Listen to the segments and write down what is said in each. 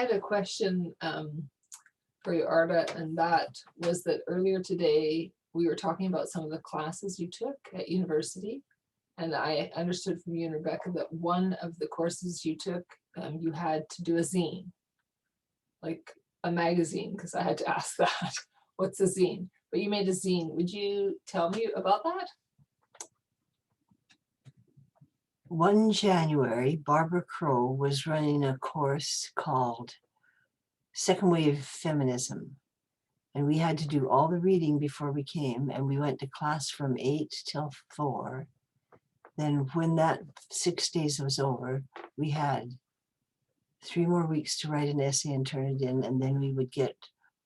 had a question for you, Arta, and that was that earlier today we were talking about some of the classes you took at university, and I understood from you and Rebecca that one of the courses you took, you had to do a zine, like a magazine, because I had to ask that. What's a zine? But you made a zine. Would you tell me about that? One January, Barbara Crow was running a course called Second Wave Feminism. And we had to do all the reading before we came, and we went to class from 8 till 4. Then when that 6 days was over, we had 3 more weeks to write an essay and turn it in, and then we would get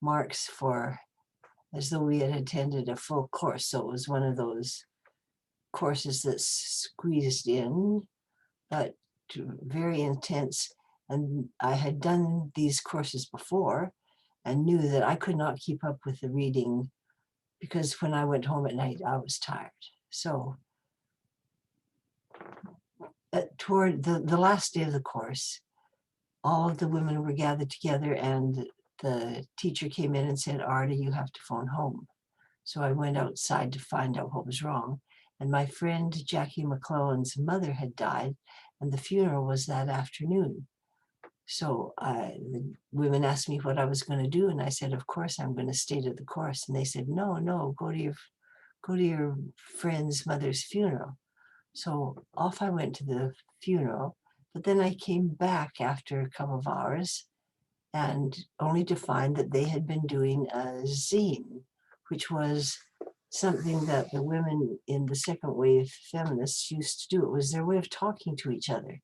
marks for as though we had attended a full course. So it was one of those courses that's squeezed in, but very intense. And I had done these courses before and knew that I could not keep up with the reading because when I went home at night, I was tired. So toward the last day of the course, all of the women were gathered together, and the teacher came in and said, Arta, you have to phone home. So I went outside to find out what was wrong. And my friend Jackie McClellan's mother had died, and the funeral was that afternoon. So the women asked me what I was going to do, and I said, of course, I'm going to stay to the course. And they said, no, go to your friend's mother's funeral. So off I went to the funeral, but then I came back after a couple of hours, and only to find that they had been doing a zine, which was something that the women in the second wave feminists used to do. It was their way of talking to each other.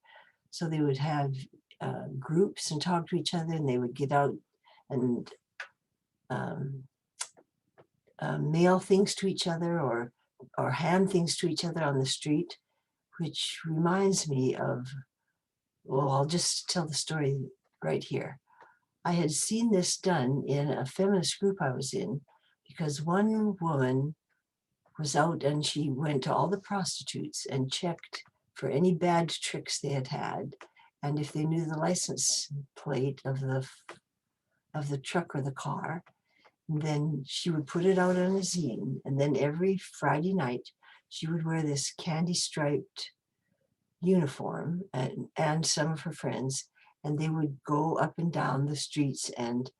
So they would have groups and talk to each other, and they would get out and mail things to each other or hand things to each other on the street, which reminds me of, well, I'll just tell the story right here. I had seen this done in a feminist group I was in, because one woman was out and she went to all the prostitutes and checked for any bad tricks they had had, and if they knew the license plate of the truck or the car, then she would put it out on a zine, and then every Friday night she would wear this candy striped uniform, and some of her friends, and they would go up and down the streets and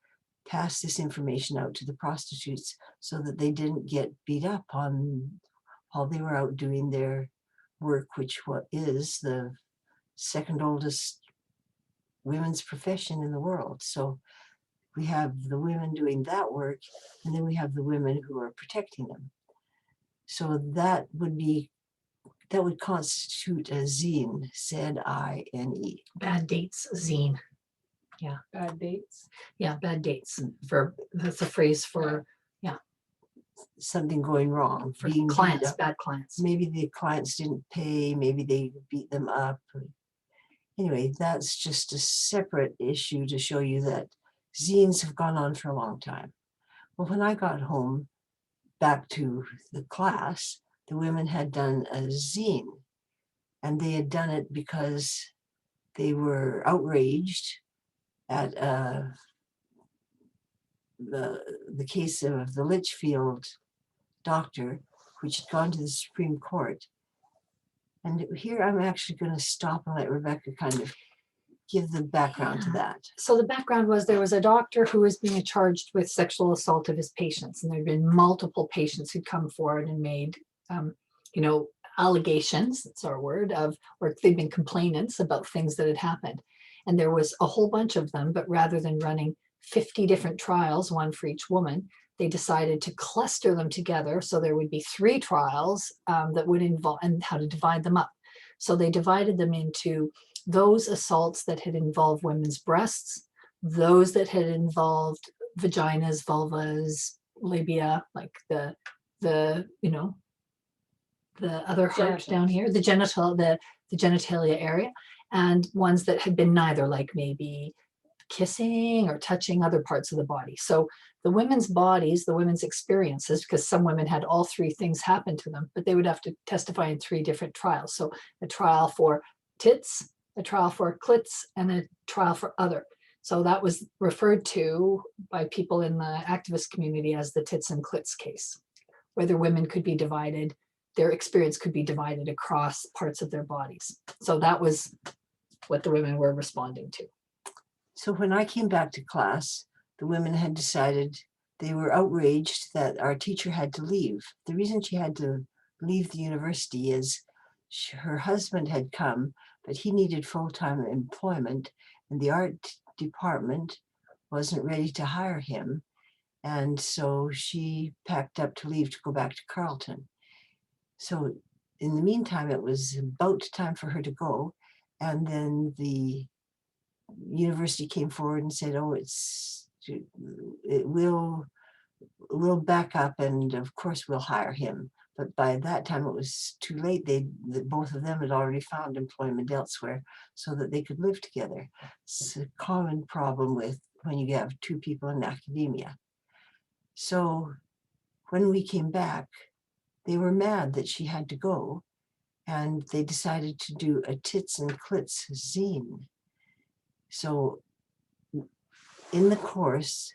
pass this information out to the prostitutes so that they didn't get beat up on while they were out doing their work, which is the second oldest women's profession in the world. So we have the women doing that work, and then we have the women who are protecting them. So that would constitute a zine, Z-I-N-E. Bad dates zine. Yeah. Bad dates? Yeah, bad dates. That's a phrase for something going wrong. For clients, bad clients. Maybe the clients didn't pay, maybe they beat them up. Anyway, that's just a separate issue to show you that zines have gone on for a long time. Well, when I got home back to the class, the women had done a zine, and they had done it because they were outraged at the case of the Litchfield doctor, which had gone to the Supreme Court. And here I'm actually going to stop and let Rebecca kind of give the background to that. So the background was there was a doctor who was being charged with sexual assault of his patients, and there had been multiple patients who'd come forward and made, allegations, that's our word, or they'd been complainants about things that had happened. And there was a whole bunch of them, but rather than running 50 different trials, one for each woman, they decided to cluster them together. So there would be 3 trials that would involve, and how to divide them up. So they divided them into those assaults that had involved women's breasts, those that had involved vaginas, vulvas, labia, like the other heart down here, the genitalia area, and ones that had been neither, like maybe kissing or touching other parts of the body. So the women's bodies, the women's experiences, because some women had all 3 things happen to them, but they would have to testify in 3 different trials. So a trial for tits, a trial for clits, and a trial for other. So that was referred to by people in the activist community as the tits and clits case, whether women could be divided, their experience could be divided across parts of their bodies. So that was what the women were responding to. So when I came back to class, the women had decided they were outraged that our teacher had to leave. The reason she had to leave the university is her husband had come, but he needed full-time employment, and the art department wasn't ready to hire him. And so she packed up to leave to go back to Carleton. So in the meantime, it was about time for her to go. And then the university came forward and said, oh, we'll back up, and of course we'll hire him. But by that time it was too late. Both of them had already found employment elsewhere so that they could live together. It's a common problem with when you have two people in academia. So when we came back, they were mad that she had to go, and they decided to do a tits and clits zine. So in the course,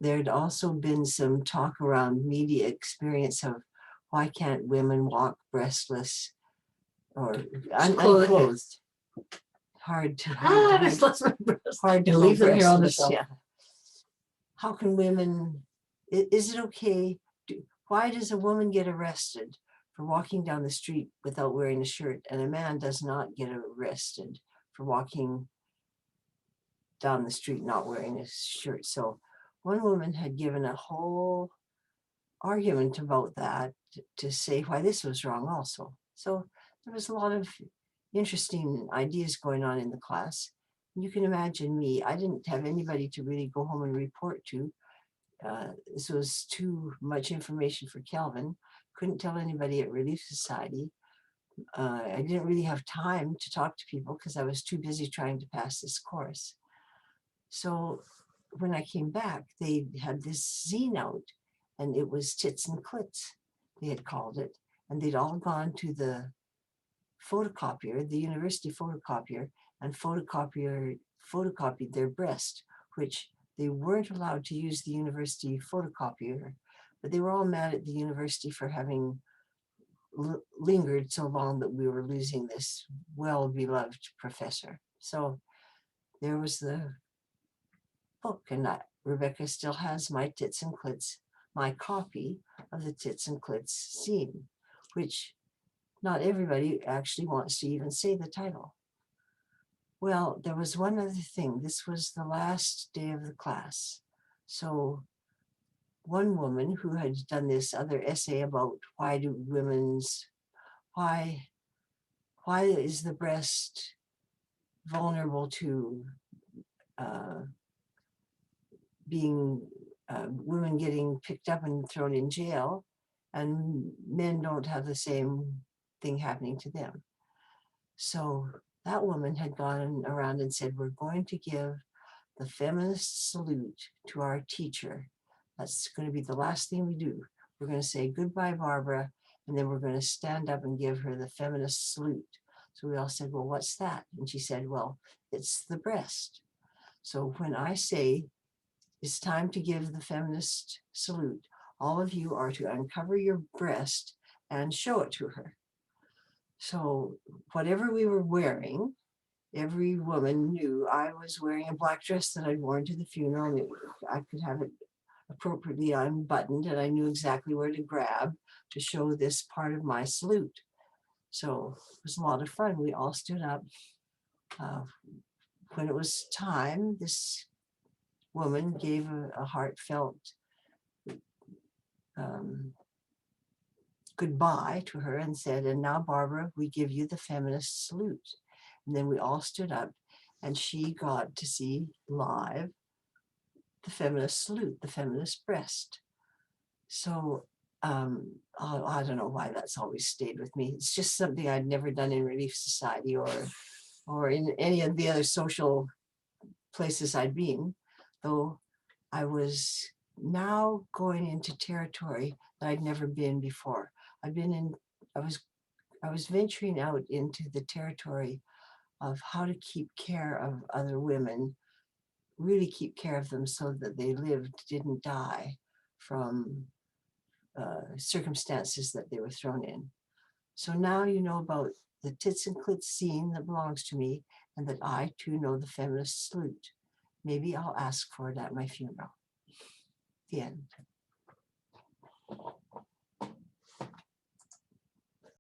there'd also been some talk around media experience of why can't women walk breastless or unclothed. Hard to hard to leave them here on the breastless, shelf. yeah. How can women, is it okay? Why does a woman get arrested for walking down the street without wearing a shirt, and a man does not get arrested for walking down the street not wearing a shirt? So one woman had given a whole argument about that to say why this was wrong also. So there was a lot of interesting ideas going on in the class. You can imagine me, I didn't have anybody to really go home and report to. This was too much information for Kelvin. Couldn't tell anybody at Relief Society. I didn't really have time to talk to people because I was too busy trying to pass this course. So when I came back, they had this zine out, and it was Tits and Clits, they had called it. And they'd all gone to the photocopier, the university photocopier, and photocopied their breast, which they weren't allowed to use the university photocopier, but they were all mad at the university for having lingered so long that we were losing this well-beloved professor. So there was the book, and Rebecca still has my Tits and Clits, my copy of the Tits and Clits zine, which not everybody actually wants to even say the title. Well, there was one other thing. This was the last day of the class. So one woman who had done this other essay about why is the breast vulnerable to women getting picked up and thrown in jail, and men don't have the same thing happening to them. So that woman had gone around and said, we're going to give the feminist salute to our teacher. That's going to be the last thing we do. We're going to say goodbye, Barbara, and then we're going to stand up and give her the feminist salute. So we all said, well, what's that? And she said, well, it's the breast. So when I say it's time to give the feminist salute, all of you are to uncover your breast and show it to her. So whatever we were wearing, every woman knew I was wearing a black dress that I'd worn to the funeral. I could have it appropriately unbuttoned, and I knew exactly where to grab to show this part of my salute. So it was a lot of fun. We all stood up. When it was time, this woman gave a heartfelt goodbye to her and said, and now, Barbara, we give you the feminist salute. And then we all stood up, and she got to see live the feminist salute, the feminist breast. So I don't know why that's always stayed with me. It's just something I'd never done in Relief Society or in any of the other social places I'd been, though I was now going into territory that I'd never been before. I was venturing out into the territory of how to keep care of other women really keep care of them so that they lived, didn't die from circumstances that they were thrown in. So now you know about the tits and clits scene that belongs to me, and that I too know the feminist salute. Maybe I'll ask for it at my funeral. The end.